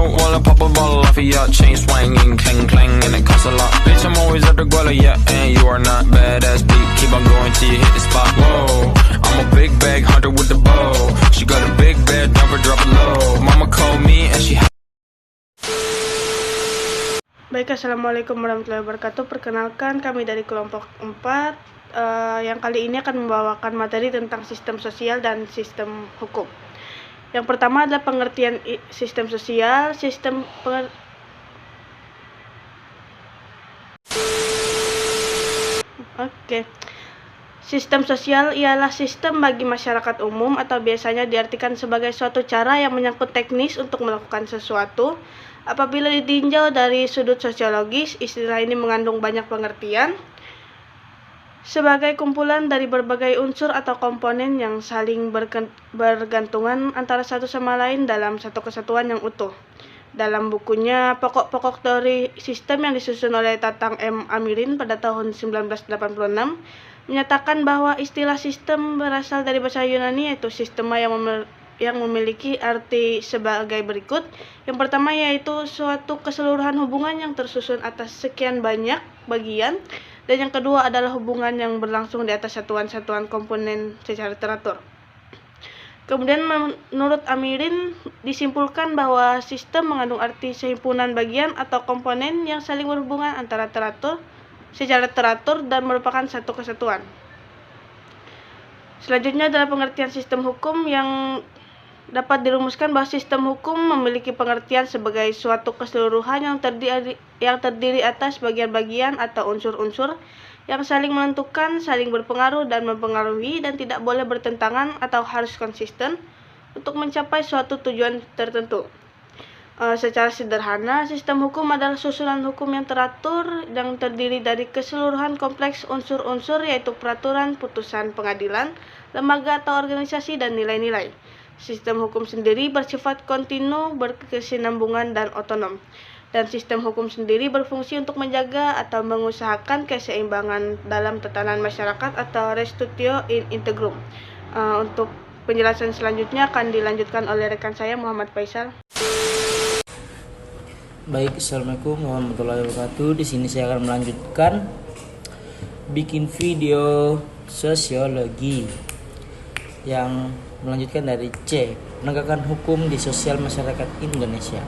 out while I pop a bottle off of ya. Chain swinging, clang clang, and it costs a lot. Bitch, I'm always at the guala, yeah. And you are not badass beat. Keep on going till you hit the spot. Whoa, I'm a big bag hunter with the bow. She got a big bed, never drop it low. Mama called me and she. Baik, assalamualaikum warahmatullahi wabarakatuh. Perkenalkan, kami dari kelompok 4 yang kali ini akan membawakan materi tentang sistem sosial dan sistem hukum. Yang pertama adalah pengertian sistem sosial. Sistem sosial ialah sistem bagi masyarakat umum atau biasanya diartikan sebagai suatu cara yang menyangkut teknis untuk melakukan sesuatu. Apabila ditinjau dari sudut sosiologis, istilah ini mengandung banyak pengertian sebagai kumpulan dari berbagai unsur atau komponen yang saling bergantungan antara satu sama lain dalam satu kesatuan yang utuh. Dalam bukunya Pokok-pokok Teori Sistem yang disusun oleh Tatang M. Amirin pada tahun 1986, menyatakan bahwa istilah sistem berasal dari bahasa Yunani, yaitu sistema yang memiliki arti sebagai berikut. Yang pertama yaitu suatu keseluruhan hubungan yang tersusun atas sekian banyak bagian, dan yang kedua adalah hubungan yang berlangsung di atas satuan-satuan komponen secara teratur. Kemudian menurut Amirin disimpulkan bahwa sistem mengandung arti sehimpunan bagian atau komponen yang saling berhubungan secara teratur dan merupakan satu kesatuan. Selanjutnya adalah pengertian sistem hukum, yang dapat dirumuskan bahwa sistem hukum memiliki pengertian sebagai suatu keseluruhan yang terdiri atas bagian-bagian atau unsur-unsur yang saling menentukan, saling berpengaruh dan mempengaruhi, dan tidak boleh bertentangan atau harus konsisten untuk mencapai suatu tujuan tertentu. Secara sederhana, sistem hukum adalah susunan hukum yang teratur yang terdiri dari keseluruhan kompleks unsur-unsur, yaitu peraturan, putusan pengadilan, lembaga atau organisasi, dan nilai-nilai. Sistem hukum sendiri bersifat kontinu, berkesinambungan, dan otonom. Dan sistem hukum sendiri berfungsi untuk menjaga atau mengusahakan keseimbangan dalam tatanan masyarakat atau restitutio in integrum. Untuk penjelasan selanjutnya akan dilanjutkan oleh rekan saya, Muhammad Faisal. Baik, assalamualaikum warahmatullahi wabarakatuh. Di sini saya akan melanjutkan bikin video sosiologi yang melanjutkan dari C, penegakan hukum di sosial masyarakat Indonesia.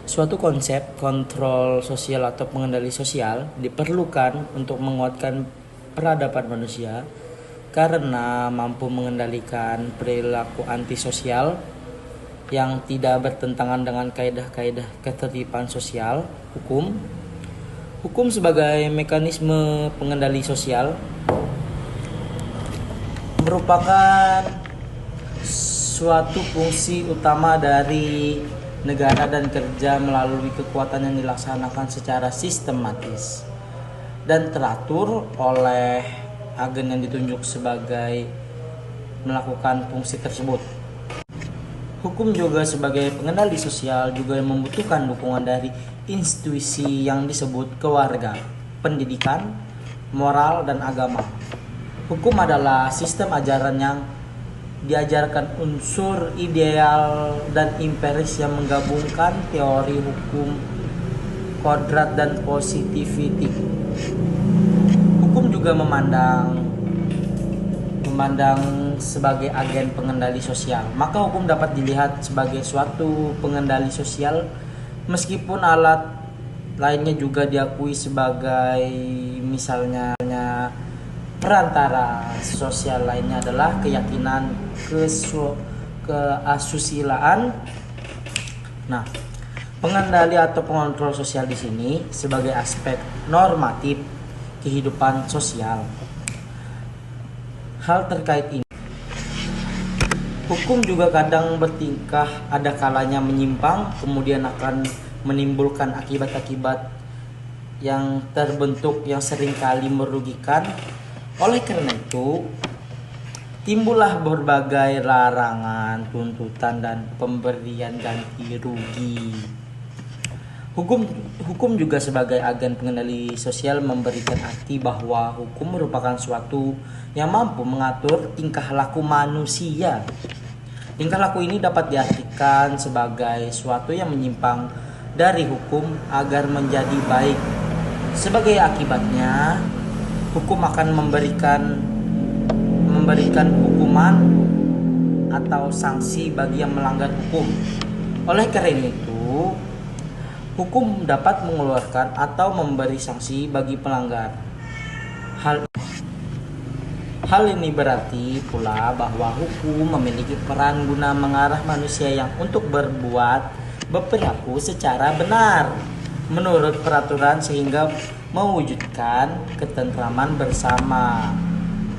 Suatu konsep kontrol sosial atau pengendali sosial diperlukan untuk menguatkan peradaban manusia karena mampu mengendalikan perilaku antisosial yang tidak bertentangan dengan kaidah-kaidah ketertiban sosial. Hukum sebagai mekanisme pengendali sosial merupakan suatu fungsi utama dari negara dan kerja melalui kekuatan yang dilaksanakan secara sistematis dan teratur oleh agen yang ditunjuk sebagai melakukan fungsi tersebut. Hukum juga sebagai pengendali sosial juga membutuhkan dukungan dari institusi yang disebut keluarga, pendidikan, moral, dan agama. Hukum adalah sistem ajaran yang diajarkan unsur ideal dan empiris yang menggabungkan teori hukum, kodrat, dan positivity. Hukum juga memandang sebagai agen pengendali sosial. Maka hukum dapat dilihat sebagai suatu pengendali sosial, meskipun alat lainnya juga diakui sebagai, misalnya perantara sosial lainnya adalah keyakinan keasusilaan. Nah, pengendali atau pengontrol sosial di sini sebagai aspek normatif kehidupan sosial. Hal terkait ini, hukum juga kadang bertingkah ada kalanya menyimpang, kemudian akan menimbulkan akibat-akibat yang terbentuk yang seringkali merugikan. Oleh karena itu, timbullah berbagai larangan, tuntutan, dan pemberian ganti rugi. Hukum juga sebagai agen pengendali sosial memberikan arti bahwa hukum merupakan suatu yang mampu mengatur tingkah laku manusia Tingkah laku ini dapat diartikan sebagai suatu yang menyimpang dari hukum agar menjadi baik. Sebagai akibatnya, hukum akan memberikan hukuman atau sanksi bagi yang melanggar hukum. Oleh karena itu, hukum dapat mengeluarkan atau memberi sanksi bagi pelanggar. Hal ini berarti pula bahwa hukum memiliki peran guna mengarah manusia yang untuk berperilaku secara benar menurut peraturan sehingga mewujudkan ketentraman bersama.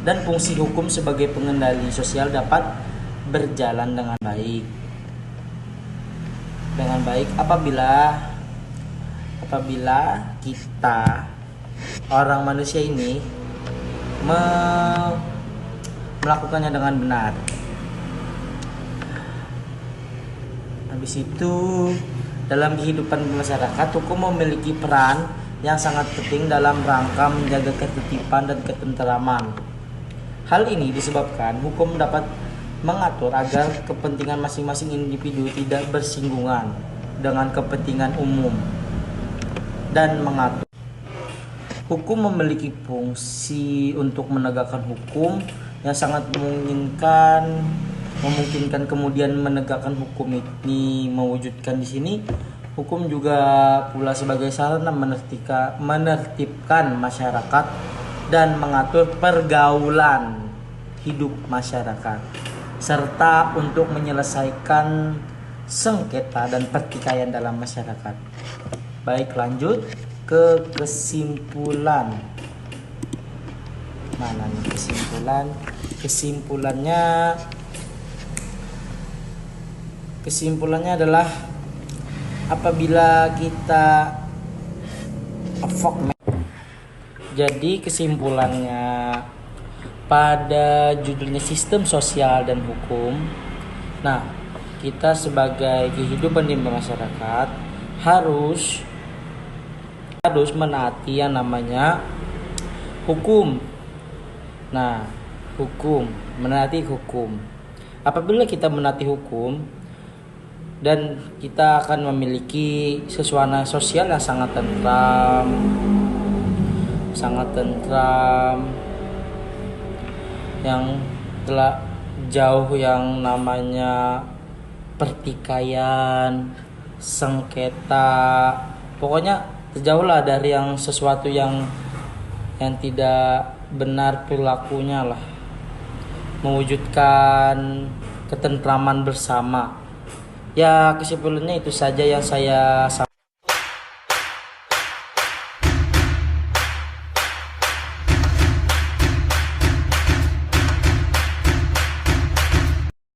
Dan fungsi hukum sebagai pengendali sosial dapat berjalan dengan baik. Apabila kita orang manusia ini melakukannya dengan benar. Habis itu, dalam kehidupan masyarakat, hukum memiliki peran yang sangat penting dalam rangka menjaga ketertiban dan ketenteraman. Hal ini disebabkan hukum dapat mengatur agar kepentingan masing-masing individu tidak bersinggungan dengan kepentingan umum dan mengatur. Hukum memiliki fungsi untuk menegakkan hukum yang sangat memungkinkan kemudian menegakkan hukum ini mewujudkan di sini. Hukum juga pula sebagai sarana menertibkan masyarakat dan mengatur pergaulan hidup masyarakat serta untuk menyelesaikan sengketa dan pertikaian dalam masyarakat. Baik, lanjut ke kesimpulan. Mana nih kesimpulannya adalah apabila kita jadi kesimpulannya pada judulnya sistem sosial dan hukum. Nah, kita sebagai kehidupan di masyarakat harus menaati yang namanya hukum. Nah, menaati hukum. Apabila kita menaati hukum dan kita akan memiliki suasana sosial yang sangat tentram, yang telah jauh yang namanya pertikaian, sengketa, pokoknya terjauhlah dari yang sesuatu yang tidak benar perilakunya lah, mewujudkan ketentraman bersama. Ya, kesimpulannya itu saja yang saya sampaikan.